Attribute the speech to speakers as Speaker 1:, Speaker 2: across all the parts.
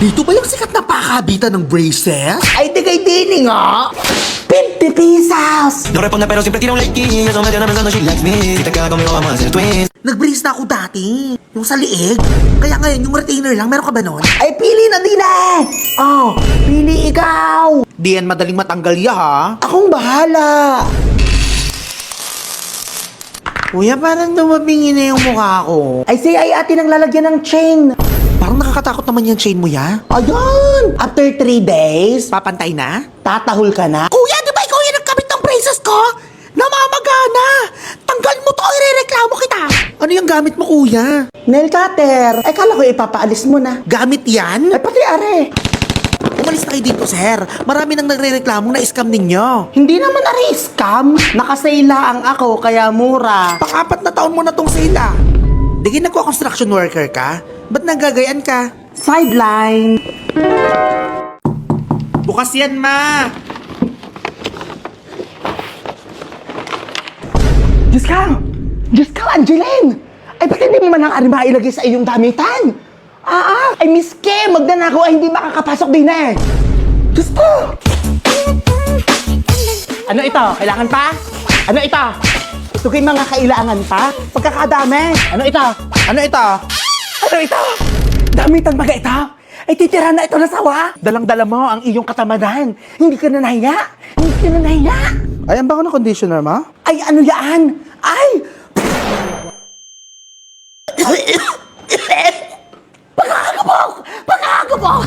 Speaker 1: Dito ba yung sikat na pakabitan ng braces?
Speaker 2: Ay, tigay dini nga. 50 pesos.
Speaker 3: No responde pero siempre tira un like y eso me tiene pensando she likes me. Si te quedas conmigo vamos a hacer twins.
Speaker 1: Nag-brace na ako dati. Yung sa liig. Kaya ngayon, yung retainer lang. Meron ka ba nun?
Speaker 2: Ay, pili na din eh. Oh, pili ikaw.
Speaker 1: Di yan madaling matanggal ya, ha?
Speaker 2: Akong bahala.
Speaker 1: Kuya, parang dumabingi na yung mukha ko.
Speaker 2: Ay, say ay ate nang lalagyan ng chain.
Speaker 1: Parang nakakatakot naman yung chain mo, ya.
Speaker 2: Ayun! After 3 days,
Speaker 1: Papantay na?
Speaker 2: tatahol ka na.
Speaker 1: Kuya, di ba ikaw yung nagkabit ng braces ko? Namamagana! Tanggal mo to, irereklamo kita! Ano yung gamit mo, kuya?
Speaker 2: Nail cutter. Ay, kala ko ipapaalis mo na.
Speaker 1: Gamit yan?
Speaker 2: Ay, pati are.
Speaker 1: Umalis na kayo dito, sir. Marami nang nagre-reklamong na-scam ninyo.
Speaker 2: Hindi naman scam. Nakasayla ang ako, kaya mura.
Speaker 1: Pang-4 na taon mo na tong sila. Di kayo nagko-construction worker ka? Ba't nagagayan ka?
Speaker 2: Sideline.
Speaker 1: Bukas yan, ma!
Speaker 2: Diyos ka! Diyos ka, Angeline! Ay, ba't hindi mo man ang arima ilagay sa iyong damitan? Ay, Miss Kim, magdanakaw ay hindi makakapasok din eh. Diyos ko! Ano ito? Kailangan pa? Ano ito? Ito kay mga kailangan pa? Pagkakadami? Ano ito? Ano ito? Ano ito? Damitan baga ito? Ay, titira na ito na sawa. Dalang-dala mo ang iyong katamadan. Hindi ka na nahiya. Hindi ka na nahiya.
Speaker 1: Ay, ang bango ng conditioner, ma?
Speaker 2: Ay, ano yan? Ay! Pagkakabok! Pagkakabok!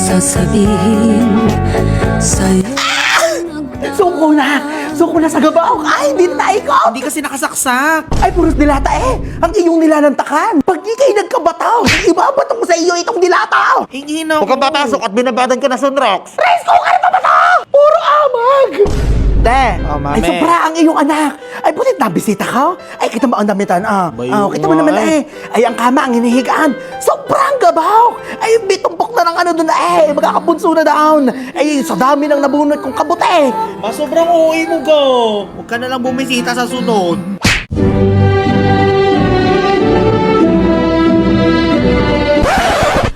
Speaker 4: Sasabihin sa'yo.
Speaker 2: Suko na! Suko na sa gabaw! Ay, hindi na ikaw!
Speaker 1: Hindi kasi nakasaksak.
Speaker 2: Ay, puros dilata eh! Ang iyong nilalantakan! Pag di kayo nagkabataw, ibabato ko sa iyo itong dilata!
Speaker 1: Hingi na
Speaker 2: Huwag kang papasok at binabadan ka na sunrox! Rice cooker pa ba to? Puro amag! Te,
Speaker 1: Oh, mami.
Speaker 2: ay sobra ang iyong anak. Ay, butit na bisita ka? Ay, kita mo ang damitan,
Speaker 1: Bayo
Speaker 2: kita mo
Speaker 1: nga,
Speaker 2: naman
Speaker 1: eh.
Speaker 2: Ay, ang kama, ang hinihigaan. Sobrang gabaw. Ay, bitumpok na ng ano doon magkakapunso na down. Ay, sa dami ng nabunot kong kabute.
Speaker 1: Ma, sobrang uwi mo, go. Huwag ka na lang bumisita sa sunod.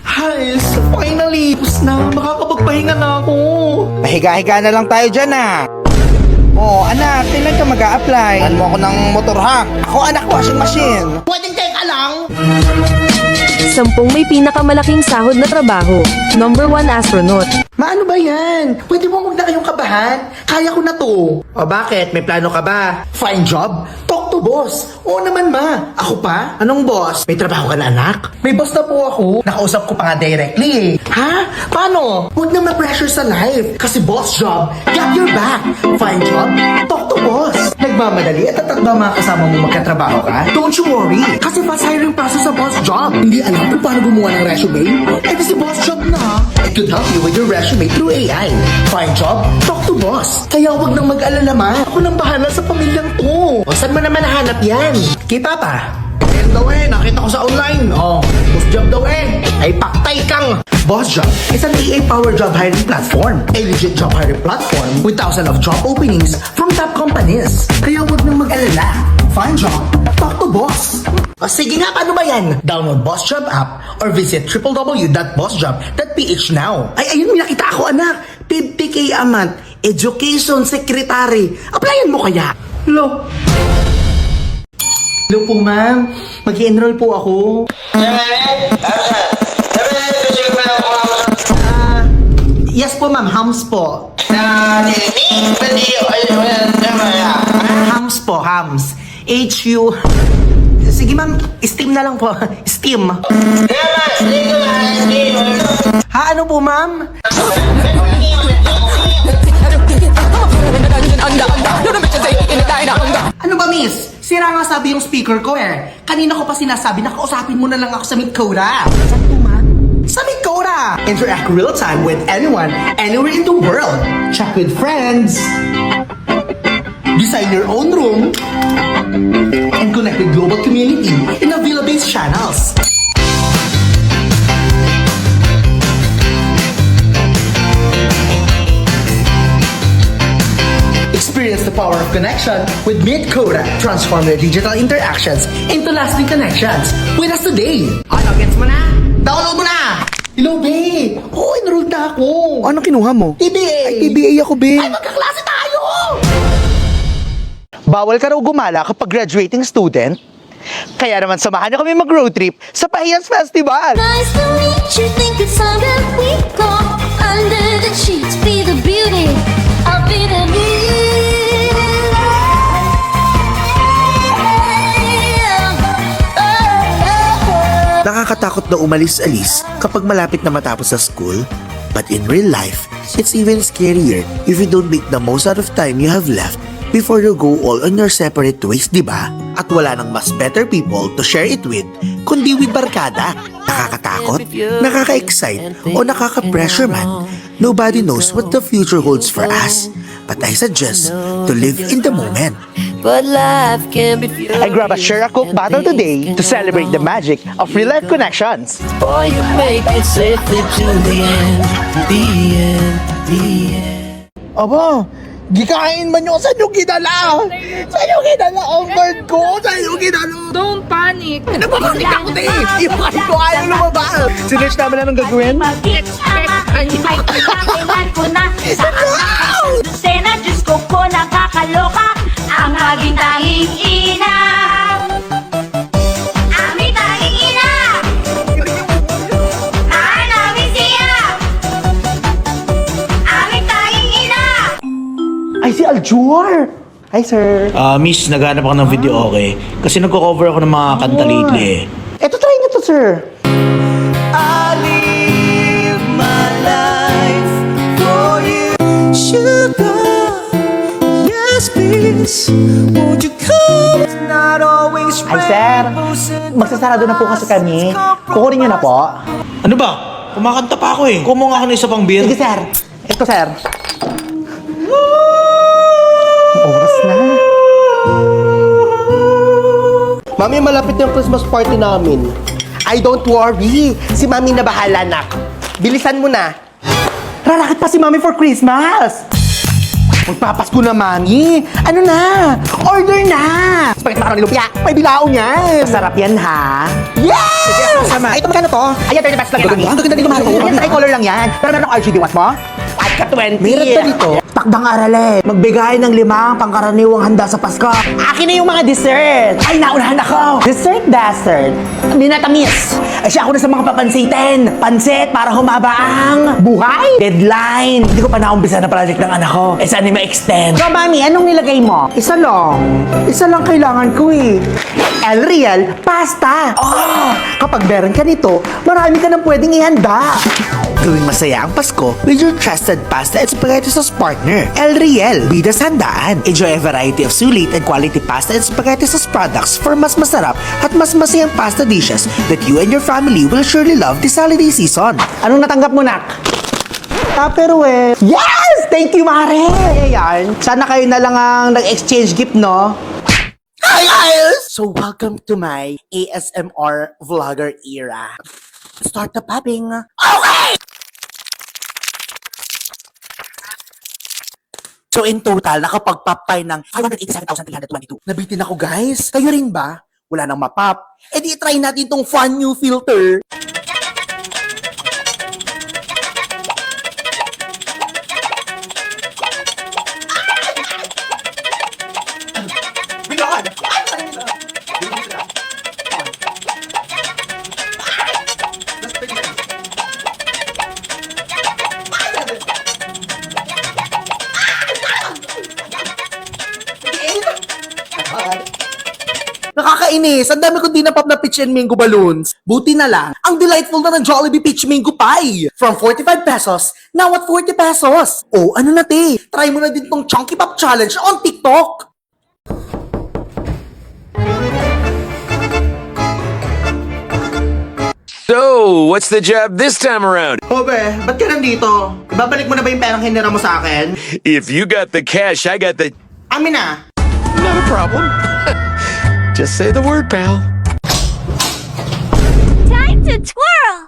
Speaker 1: Ay, finally, tapos na. Makakapagpahinga na ako.
Speaker 5: Pahiga-higa na lang tayo dyan Oh, anak, kailan ka mag-a-apply? Ano mo ako ng motor ha? Ako anak, washing machine.
Speaker 2: Pwedeng teka lang.
Speaker 4: 10 may pinakamalaking sahod na trabaho. Number 1 astronaut.
Speaker 1: Maano ba yan? Pwede mo huwag na kayong kabahan. Kaya ko na to. O bakit? May plano ka ba? Find job? Talk to boss. Oo naman, ma. Ako pa? Anong boss? May trabaho ka na, anak? May boss na po ako. Nakausap ko pa nga directly eh. Ha? Paano? Huwag na ma-pressure sa life. Kasi boss job, got your back. Find job? Talk to boss. Nagmamadali at tatat ba mga kasama mo magkatrabaho ka? Don't you worry. Kasi fast hiring process sa boss job. Hindi alam kung paano gumawa ng resume? Eh, kasi boss job na. It could help you with your resume through AI. Find job? Talk to boss. Kaya huwag nang mag-alala, ma. Ako nang bahala sa pamilyang to. O, saan mo naman nahanap yan? Kay Papa. Ayan daw nakita ko sa online. Boss job daw ay paktay kang. Boss Job is an AI-powered job hiring platform. A legit job hiring platform with thousands of job openings from top companies. Kaya huwag nang mag-alala. Find job, talk to boss. O sige nga, paano ba yan? Download Boss Job app or visit www.bossjob.ph now. Ay, ayun, may nakita ako, anak. 50K a month. Education Secretary. Applyan mo kaya? Hello? Hello po, ma'am. Mag-enroll po ako. Yes po, ma'am. Hams po. Hams po, hams. H-U... Sige, ma'am. Steam na lang po. Steam. Ha? Ano po, ma'am? Ano ba, miss? Sira nga sabi yung speaker ko eh. Kanina ko pa sinasabi na kausapin mo na lang ako sa Midcoda. Saan po, ma'am? Sa Midcoda! Interact real time with anyone, anywhere in the world. Chat with friends. Design your own room. And connect with global community in Avila-based channels. Experience the power of connection with Midcoda. Transform your digital interactions into lasting connections with us today. Ano, gets mo na? Download mo na! Hello, babe! Oo, enrolled na ako!
Speaker 5: Anong kinuha mo?
Speaker 1: TBA!
Speaker 5: Ay, TBA ako, be.
Speaker 1: Ay, magkaklase tayo!
Speaker 2: Bawal ka raw gumala kapag graduating student. Kaya naman samahan niyo kami mag-road trip sa Pahiyas Festival.
Speaker 6: Nice to meet you, think it's time that we go under the sheets, be the beauty, I'll be the beauty.
Speaker 7: Nakakatakot na umalis-alis kapag malapit na matapos sa school. But in real life, it's even scarier if you don't make the most out of time you have left before you go all on your separate ways, di ba? At wala nang mas better people to share it with, kundi with barkada. Nakakatakot, nakaka-excite, o nakaka-pressure man. Nobody knows what the future holds for us. But I suggest to live in the moment.
Speaker 8: But life can be beautiful.
Speaker 2: I grab a share a cook bottle today to celebrate the magic of real-life connections.
Speaker 8: Boy, you make it safely to the end. The end. The end.
Speaker 5: Aba, gikain man nyo. Saan yung ginala? Saan yung ginala? Ang bird ko. Saan yung ginala?
Speaker 9: Don't panic.
Speaker 5: Napapanik ako, te. Yung kasi ko ayaw lumabas.
Speaker 2: Sinerch namin anong gagawin?
Speaker 9: Mag-expect ay
Speaker 6: Kailan ko na saan Dosena, Diyos ko po nakakaloka ang maging tanging ina. Aming tanging ina. Mahal namin siya. Aming tanging ina.
Speaker 2: Ay, si Aljur! Hi, sir.
Speaker 10: Miss, naghanap ako ng video okay? Kasi nagko-cover ako ng mga kanta lately eh.
Speaker 2: Eto, try nyo to, sir.
Speaker 3: I live my life for you. Sugar, yes please. Won't you come? It's not always
Speaker 2: Ay, sir. Magsasarado na po kasi kami. Kukunin nyo na po.
Speaker 10: Ano ba? Kumakanta pa ako eh. Kumuha ako ng isa pang beer.
Speaker 2: Sige, sir. Ito, sir. Oras na.
Speaker 5: Mami, malapit yung Christmas party namin. Ay, don't worry. Si Mami na bahala, nak. Bilisan mo na.
Speaker 2: Rarakit pa si Mami for Christmas! Magpapasko na, Mami! Ano na? Order na! Spaghetti macaroni lumpia! May bilao niyan! Sarap yan, ha? Yes! Sige, ako sama. Ay, ito magkano to? Ayan, 30 pesos lang. Ang ganda dito, Mami. Ayan, tricolor lang yan. Pero meron ng RGB, want mo? At ka 20.
Speaker 5: Meron pa dito.
Speaker 2: Takdang arale. Magbigay ng 5 pangkaraniwang handa sa Pasko. Akin na yung mga dessert. Ay, naunahan ako. Dessert. Hindi na tamis. Ay, siya ako na sa mga papansitin. Pansit para humaba ang buhay. Deadline. Hindi ko pa naumpisa na project ng anak ko. Eh, saan ma-extend? So, Mami, anong nilagay mo? Isa lang. Isa lang kailangan ko eh. El Real Pasta. Oh, kapag meron ka nito, marami ka nang pwedeng ihanda.
Speaker 7: Gawing masaya ang Pasko with your trusted pasta and spaghetti sauce partner, El Riel. Bidas handaan. Enjoy a variety of sulit and quality pasta and spaghetti sauce products for mas masarap at mas masayang pasta dishes that you and your family will surely love this holiday season.
Speaker 2: Anong natanggap mo, Nak? Tupperware. Yes! Thank you, Mare! Ayan. Sana kayo na lang ang nag-exchange gift, no?
Speaker 7: Hi guys! So welcome to my ASMR vlogger era. Start the popping. Okay! So in total, nakapag-pop tayo ng 587,322. Nabitin ako guys. Kayo rin ba? Wala nang mapop. Eh di try natin tong fun new filter. Nakakainis! Ang dami kong dinapap na peach and mango balloons. Buti na lang, ang delightful na ng Jollibee Peach Mango Pie. From 45 pesos, now at 40 pesos. Oh, ano na te? Try mo na din tong Chunky Pop Challenge on TikTok.
Speaker 11: So, what's the job this time around?
Speaker 5: Hobe, ba't ka nandito? Ibabalik mo na ba yung perang hinira mo sa akin?
Speaker 11: If you got the cash, I got the...
Speaker 5: Amin na.
Speaker 11: Not a problem. Just say the word, pal.
Speaker 6: Time to twirl.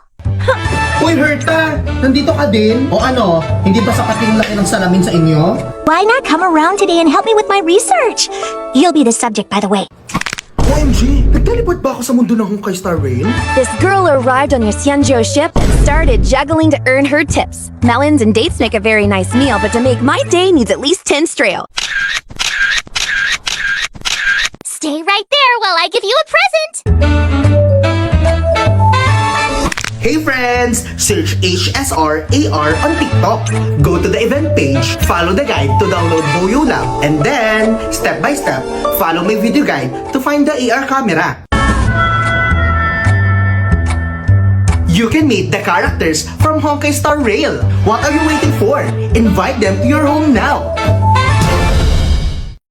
Speaker 1: Uy, Herta! Nandito ka din? O ano? Hindi ba sapat yung laki ng salamin sa inyo?
Speaker 6: Why not come around today and help me with my research? You'll be the subject, by the way.
Speaker 1: OMG! Nag-teleport ba ako sa mundo ng Honkai Star Rail?
Speaker 4: This girl arrived on your Xianzhou ship and started juggling to earn her tips. Melons and dates make a very nice meal, but to make my day needs at least 10 strail.
Speaker 6: Stay right there while I give you a present.
Speaker 1: Hey friends! Search HSR AR on TikTok. Go to the event page, follow the guide to download Boyo Lab, and then, step by step, follow my video guide to find the AR camera. You can meet the characters from Honkai Star Rail. What are you waiting for? Invite them to your home now.